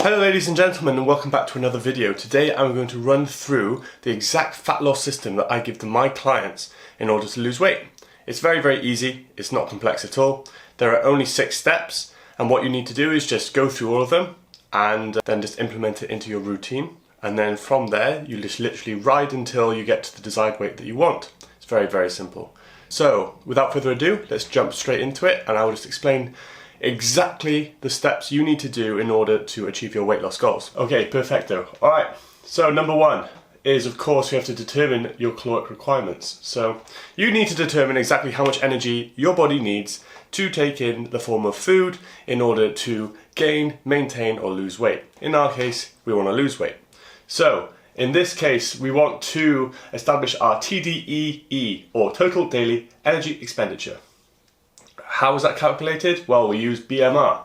Hello ladies and gentlemen, and welcome back to another video. Today I'm going to run through the exact fat loss system that I give to my clients in order to lose weight. It's very easy, it's not complex at all. There are only 6 steps, and what you need to do is just go through all of them and then just implement it into your routine. And then from there you just literally ride until you get to the desired weight that you want. It's very simple. So without further ado, let's jump straight into it, and I will just explain exactly the steps you need to do in order to achieve your weight loss goals. Okay, perfecto. Alright, so number 1 is, of course, you have to determine your caloric requirements. So you need to determine exactly how much energy your body needs to take in the form of food in order to gain, maintain or lose weight. In our case, we want to lose weight. So in this case, we want to establish our TDEE, or Total Daily Energy Expenditure. How is that calculated? Well, we use BMR.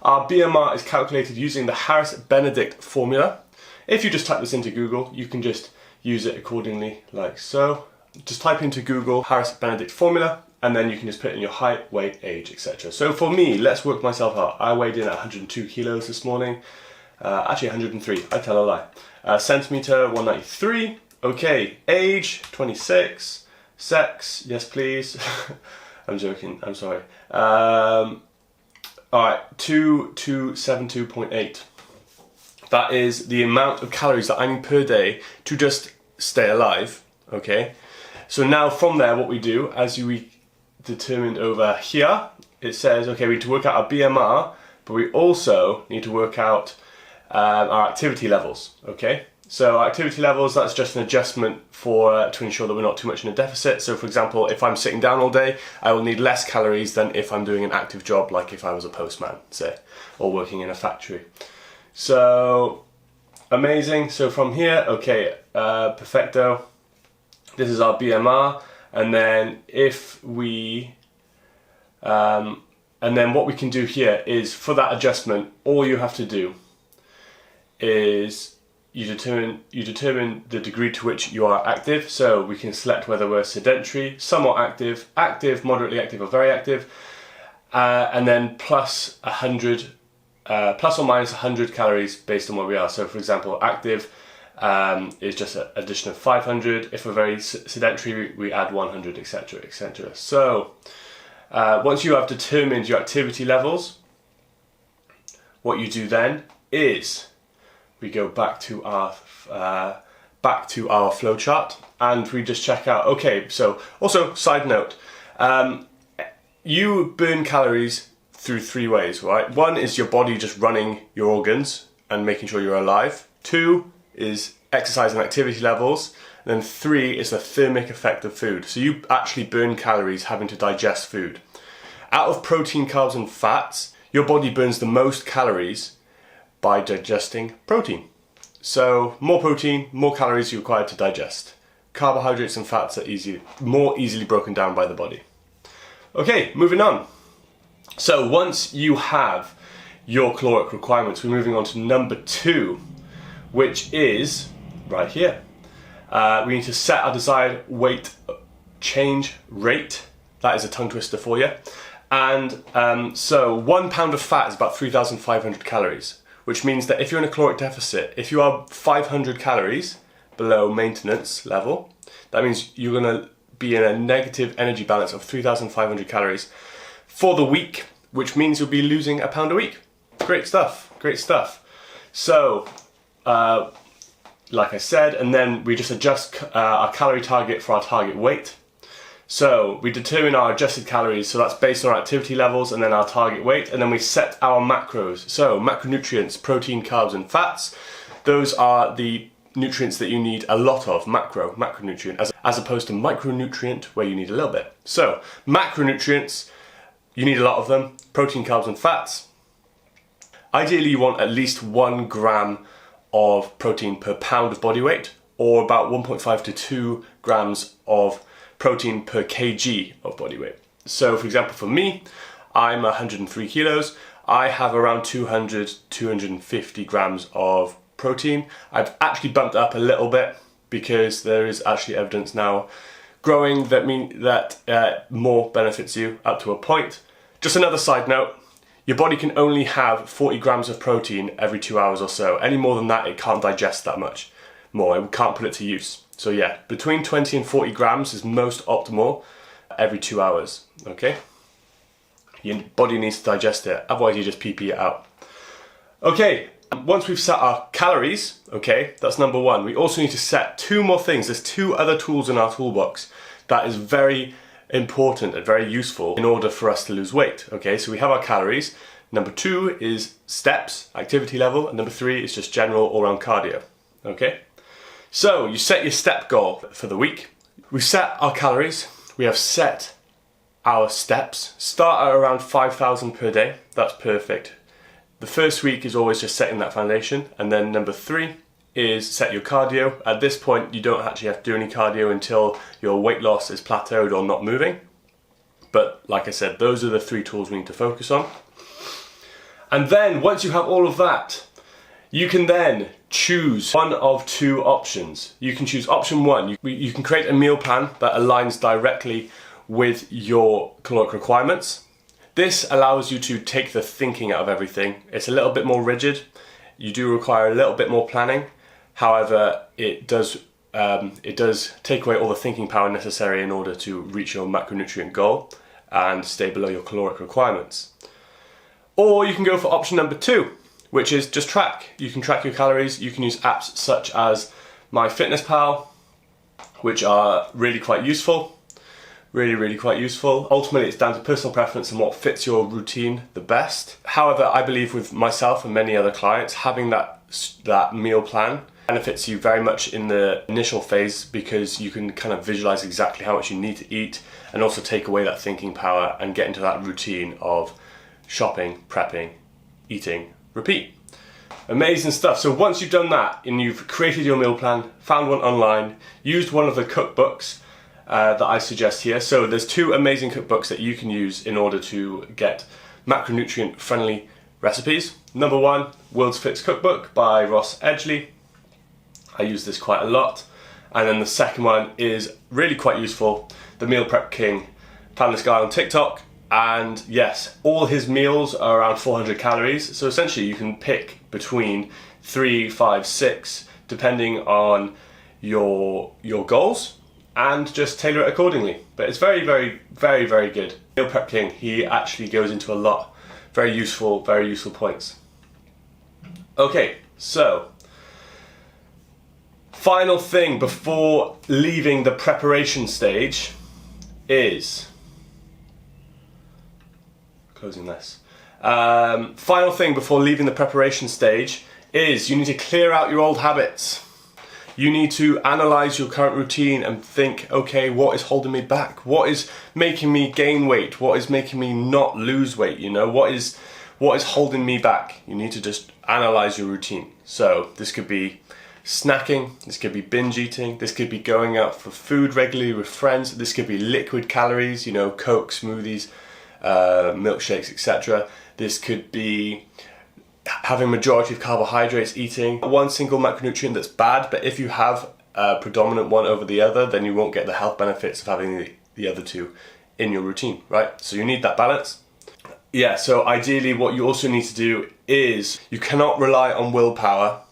Our BMR is calculated using the Harris-Benedict formula. If you just type this into Google, you can just use it accordingly, like so. Just type into Google Harris-Benedict formula, and then you can just put in your height, weight, age, etc. So for me, let's work myself out. I weighed in at 102 kilos this morning. Actually 103, I tell a lie. Centimeter, 193. Okay, age, 26. Sex, yes please. I'm joking, I'm sorry. Alright, 2272.8. That is the amount of calories that I need per day to just stay alive, okay? So now from there, what we do, as we determined over here, it says, okay, we need to work out our BMR, but we also need to work out our activity levels, okay? So activity levels, that's just an adjustment to ensure that we're not too much in a deficit. So for example, if I'm sitting down all day, I will need less calories than if I'm doing an active job, like if I was a postman, say, or working in a factory. So, amazing. So from here, okay, perfecto. This is our BMR, and then if we, and then what we can do here is, for that adjustment, all you have to do is you determine the degree to which you are active. So we can select whether we're sedentary, somewhat active, active, moderately active or very active, and then plus or minus 100 calories based on where we are. So for example, active is just an addition of 500. If we're very sedentary, we add 100, etc, etc. So once you have determined your activity levels, what you do then is we go back to our flow chart, and we just check out. Okay, so also side note, you burn calories through 3 ways, right? 1 is your body just running your organs and making sure you're alive. 2 is exercise and activity levels. And then 3 is the thermic effect of food. So you actually burn calories having to digest food. Out of protein, carbs and fats, your body burns the most calories by digesting protein. So more protein, more calories required to digest. Carbohydrates and fats are more easily broken down by the body. Okay, moving on. So once you have your caloric requirements, we're moving on to number 2, which is right here. We need to set our desired weight change rate. That is a tongue twister for you. And so 1 pound of fat is about 3,500 calories. Which means that if you're in a caloric deficit, if you are 500 calories below maintenance level, that means you're going to be in a negative energy balance of 3,500 calories for the week, which means you'll be losing a pound a week. Great stuff, great stuff. So, like I said, and then we just adjust our calorie target for our target weight. So we determine our adjusted calories, so that's based on our activity levels and then our target weight, and then we set our macros. So macronutrients, protein, carbs and fats, those are the nutrients that you need a lot of, macronutrient, as opposed to micronutrient where you need a little bit. So macronutrients, you need a lot of them, protein, carbs and fats. Ideally you want at least 1 gram of protein per pound of body weight, or about 1.5 to 2 grams of protein per kg of body weight. So for example, for me, I'm 103 kilos. I have around 250 grams of protein. I've actually bumped up a little bit because there is actually evidence now growing that more benefits you up to a point. Just another side note, your body can only have 40 grams of protein every 2 hours or so. Any more than that, it can't digest that much more. It can't put it to use. So yeah, between 20 and 40 grams is most optimal every 2 hours, okay? Your body needs to digest it, otherwise you just pee it out. Okay, once we've set our calories, okay, that's number one. We also need to set two more things. There's two other tools in our toolbox that is very important and very useful in order for us to lose weight, okay? So we have our calories. Number two is steps, activity level, and number three is just general all-round cardio, okay? So you set your step goal for the week. We've set our calories, we have set our steps. Start at around 5,000 per day, that's perfect. The first week is always just setting that foundation, and then number three is set your cardio. At this point, you don't actually have to do any cardio until your weight loss is plateaued or not moving. But like I said, those are the three tools we need to focus on. And then once you have all of that, you can then choose one of two options. You can choose option one. You can create a meal plan that aligns directly with your caloric requirements. This allows you to take the thinking out of everything. It's a little bit more rigid. You do require a little bit more planning. However, it does take away all the thinking power necessary in order to reach your macronutrient goal and stay below your caloric requirements. Or you can go for option number two, which is just track. You can track your calories. You can use apps such as MyFitnessPal, which are really quite useful. Really quite useful. Ultimately, it's down to personal preference and what fits your routine the best. However, I believe with myself and many other clients, having that meal plan benefits you very much in the initial phase, because you can kind of visualize exactly how much you need to eat and also take away that thinking power and get into that routine of shopping, prepping, eating, repeat. Amazing stuff. So once you've done that and you've created your meal plan, found one online, used one of the cookbooks that I suggest here. So there's two amazing cookbooks that you can use in order to get macronutrient friendly recipes. Number one, World's Fittest Cookbook by Ross Edgley. I use this quite a lot. And then the second one is really quite useful, The Meal Prep King. Found this guy on TikTok, and yes, all his meals are around 400 calories. So essentially you can pick between 3, 5, 6, depending on your goals, and just tailor it accordingly. But it's very good. Meal Prep King, he actually goes into a lot. Very useful points. Okay, so final thing before leaving the preparation stage is closing this. Final thing before leaving the preparation stage is you need to clear out your old habits. You need to analyze your current routine and think, okay, what is holding me back? What is making me gain weight? What is making me not lose weight? You know, what is holding me back? You need to just analyze your routine. So this could be snacking, this could be binge eating, this could be going out for food regularly with friends, this could be liquid calories, you know, Coke, smoothies, milkshakes, etc. This could be having majority of carbohydrates, eating one single macronutrient that's bad, but if you have a predominant one over the other, then you won't get the health benefits of having the other two in your routine, right? So you need that balance. Yeah, so ideally what you also need to do is you cannot rely on willpower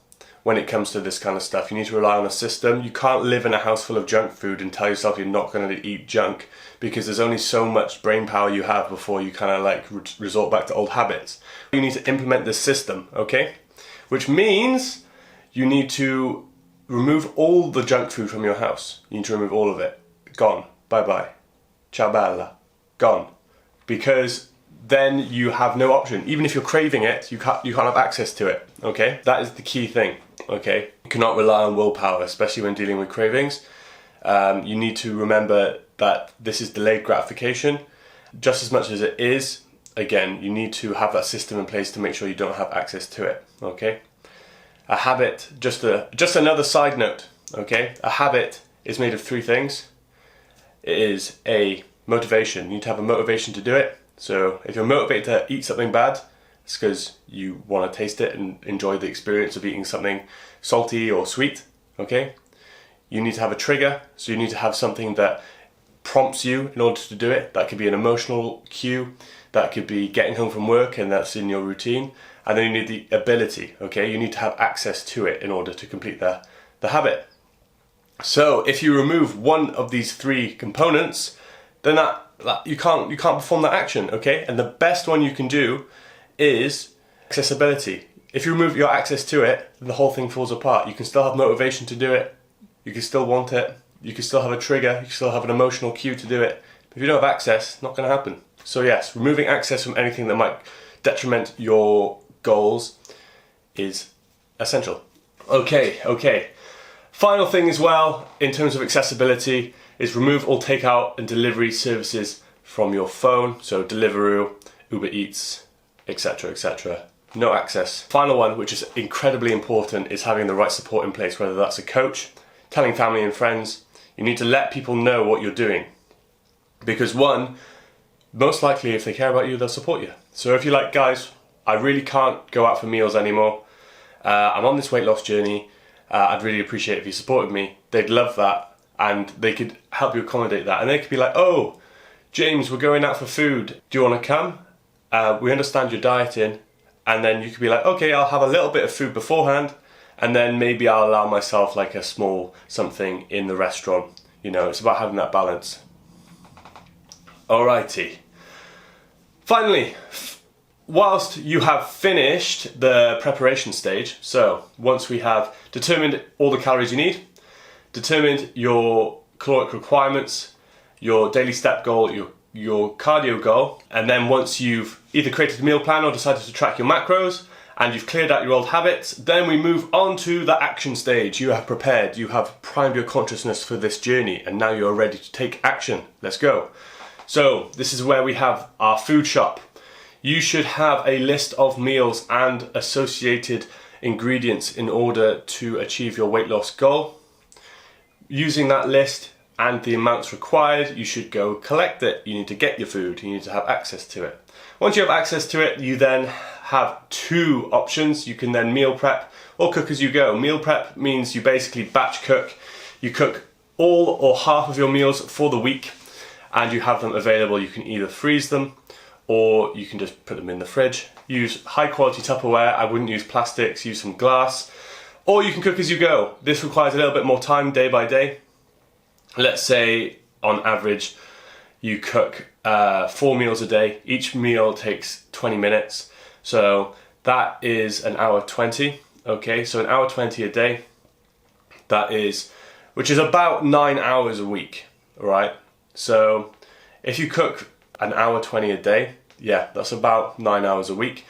when it comes to this kind of stuff. You need to rely on a system. You can't live in a house full of junk food and tell yourself you're not going to eat junk, because there's only so much brain power you have before you kind of like resort back to old habits. You need to implement this system, okay? Which means you need to remove all the junk food from your house. You need to remove all of it. Gone. Bye-bye. Ciao bella. Gone. Because then you have no option. Even if you're craving it, you can't have access to it, okay? That is the key thing, okay? You cannot rely on willpower, especially when dealing with cravings. You need to remember that this is delayed gratification. Just as much as it is, again, you need to have that system in place to make sure you don't have access to it, okay? A habit, just another side note, okay? A habit is made of three things. It is a motivation. You need to have a motivation to do it. So if you're motivated to eat something bad, it's because you want to taste it and enjoy the experience of eating something salty or sweet, okay? You need to have a trigger, so you need to have something that prompts you in order to do it. That could be an emotional cue, That could be getting home from work and that's in your routine. And then you need the ability, okay? You need to have access to it in order to complete the habit. So if you remove one of these three components, then that you can't perform that action, okay? And the best one you can do is accessibility. If you remove your access to it, then the whole thing falls apart. You can still have motivation to do it. You can still want it. You can still have a trigger. You can still have an emotional cue to do it. But if you don't have access, it's not going to happen. So yes, removing access from anything that might detriment your goals is essential. Okay. Final thing as well, in terms of accessibility, is remove all takeout and delivery services from your phone. So Deliveroo, Uber Eats, etc. No access. Final one, which is incredibly important, is having the right support in place, whether that's a coach, telling family and friends. You need to let people know what you're doing. Because one, most likely if they care about you, they'll support you. So if you're like, guys, I really can't go out for meals anymore. I'm on this weight loss journey. I'd really appreciate if you supported me. They'd love that, and they could help you accommodate that. And they could be like, oh, James, we're going out for food. Do you want to come? We understand you're dieting. And then you could be like, okay, I'll have a little bit of food beforehand, and then maybe I'll allow myself like a small something in the restaurant. You know, it's about having that balance. Alrighty. Finally, whilst you have finished the preparation stage, so once we have determined all the calories you need, determined your caloric requirements, your daily step goal, your cardio goal, and then once you've either created a meal plan or decided to track your macros, and you've cleared out your old habits, then we move on to the action stage. You have prepared, you have primed your consciousness for this journey, and now you're ready to take action. Let's go. So this is where we have our food shop. You should have a list of meals and associated ingredients in order to achieve your weight loss goal. Using that list and the amounts required, you should go collect it. You need to get your food, you need to have access to it. Once you have access to it, you then have two options. You can then meal prep or cook as you go. Meal prep means you basically batch cook. You cook all or half of your meals for the week and you have them available. You can either freeze them or you can just put them in the fridge. Use high quality Tupperware. I wouldn't use plastics, use some glass. Or you can cook as you go. This requires a little bit more time day by day. Let's say on average you cook 4 meals a day. Each meal takes 20 minutes. So that is an hour 20. Okay, so an hour 20 a day. That is, which is about 9 hours a week, right? So if you cook an hour 20 a day, yeah, that's about 9 hours a week.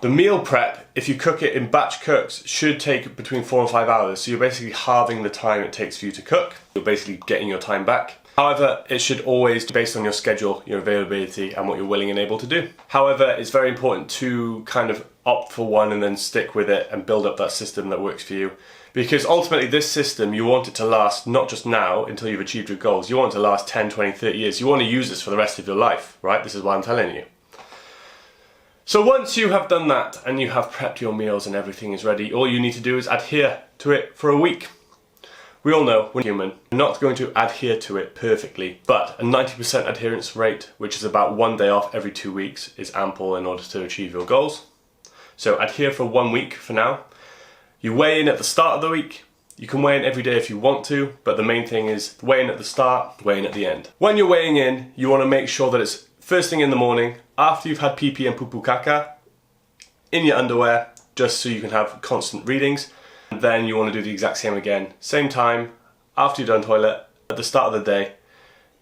The meal prep, if you cook it in batch cooks, should take between 4 and 5 hours. So you're basically halving the time it takes for you to cook. You're basically getting your time back. However, it should always be based on your schedule, your availability, and what you're willing and able to do. However, it's very important to kind of opt for one and then stick with it and build up that system that works for you. Because ultimately this system, you want it to last not just now until you've achieved your goals. You want it to last 10, 20, 30 years. You want to use this for the rest of your life, right? This is what I'm telling you. So once you have done that and you have prepped your meals and everything is ready, all you need to do is adhere to it for a week. We all know we're human, we're not going to adhere to it perfectly, but a 90% adherence rate, which is about 1 day off every 2 weeks, is ample in order to achieve your goals. So adhere for 1 week for now. You weigh in at the start of the week. You can weigh in every day if you want to, but the main thing is weigh in at the start, weigh in at the end. When you're weighing in, you want to make sure that it's first thing in the morning, after you've had pee-pee and poo-poo caca, in your underwear, just so you can have constant readings. And then you want to do the exact same again, same time, after you've done toilet, at the start of the day,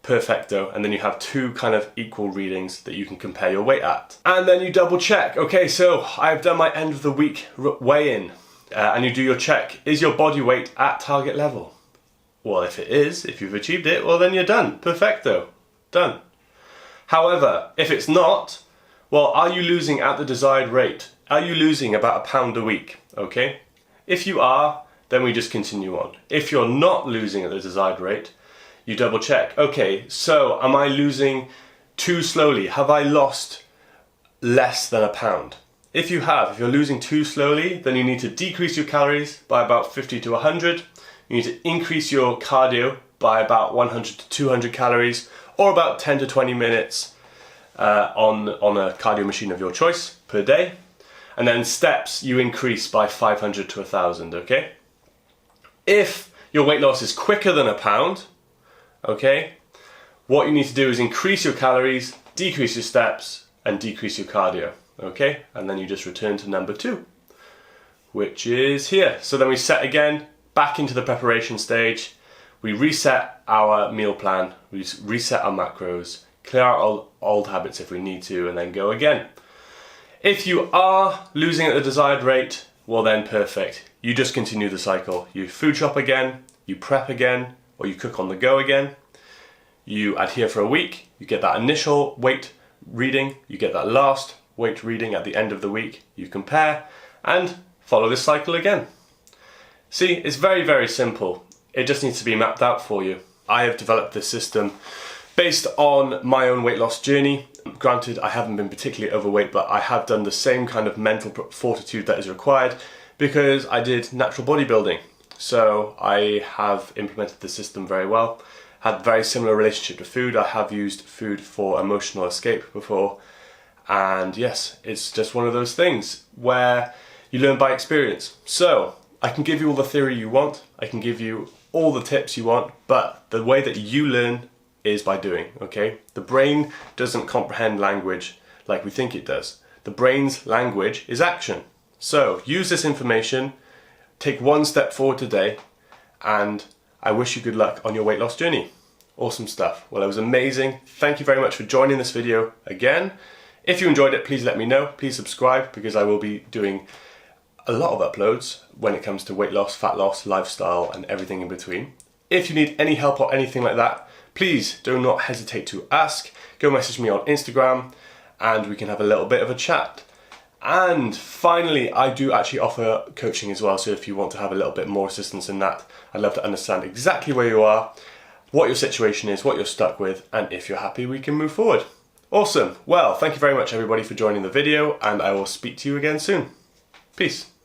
perfecto, and then you have 2 kind of equal readings that you can compare your weight at. And then you double check, okay, so I've done my end of the week weigh-in, and you do your check. Is your body weight at target level? Well, if it is, if you've achieved it, well then you're done, perfecto, done. However, if it's not, well, are you losing at the desired rate? Are you losing about a pound a week, okay? If you are, then we just continue on. If you're not losing at the desired rate, you double check. Okay, so am I losing too slowly? Have I lost less than a pound? If you have, if you're losing too slowly, then you need to decrease your calories by about 50 to 100. You need to increase your cardio by about 100 to 200 calories, or about 10 to 20 minutes on a cardio machine of your choice per day. And then steps you increase by 500 to 1,000, okay? If your weight loss is quicker than a pound, okay, what you need to do is increase your calories, decrease your steps, and decrease your cardio, okay? And then you just return to number 2, which is here. So then we set again, back into the preparation stage. We reset our meal plan, we reset our macros, clear out old habits if we need to, and then go again. If you are losing at the desired rate, well then perfect. You just continue the cycle. You food shop again, you prep again, or you cook on the go again. You adhere for a week, you get that initial weight reading, you get that last weight reading at the end of the week, you compare, and follow this cycle again. See, it's very, very simple. It just needs to be mapped out for you. I have developed this system based on my own weight loss journey. Granted, I haven't been particularly overweight, but I have done the same kind of mental fortitude that is required because I did natural bodybuilding. So I have implemented the system very well. Had a very similar relationship to food. I have used food for emotional escape before. And yes, it's just one of those things where you learn by experience. So I can give you all the theory you want. I can give you all the tips you want, but the way that you learn is by doing, okay? The brain doesn't comprehend language like we think it does. The brain's language is action. So use this information, take one step forward today, and I wish you good luck on your weight loss journey. Awesome stuff. Well, it was amazing. Thank you very much for joining this video again. If you enjoyed it, please let me know. Please subscribe because I will be doing a lot of uploads when it comes to weight loss, fat loss, lifestyle, and everything in between. If you need any help or anything like that, please do not hesitate to ask. Go message me on Instagram and we can have a little bit of a chat. And finally, I do actually offer coaching as well, so if you want to have a little bit more assistance in that, I'd love to understand exactly where you are, what your situation is, what you're stuck with, and if you're happy, we can move forward. Awesome. Well, thank you very much everybody for joining the video, and I will speak to you again soon. Peace.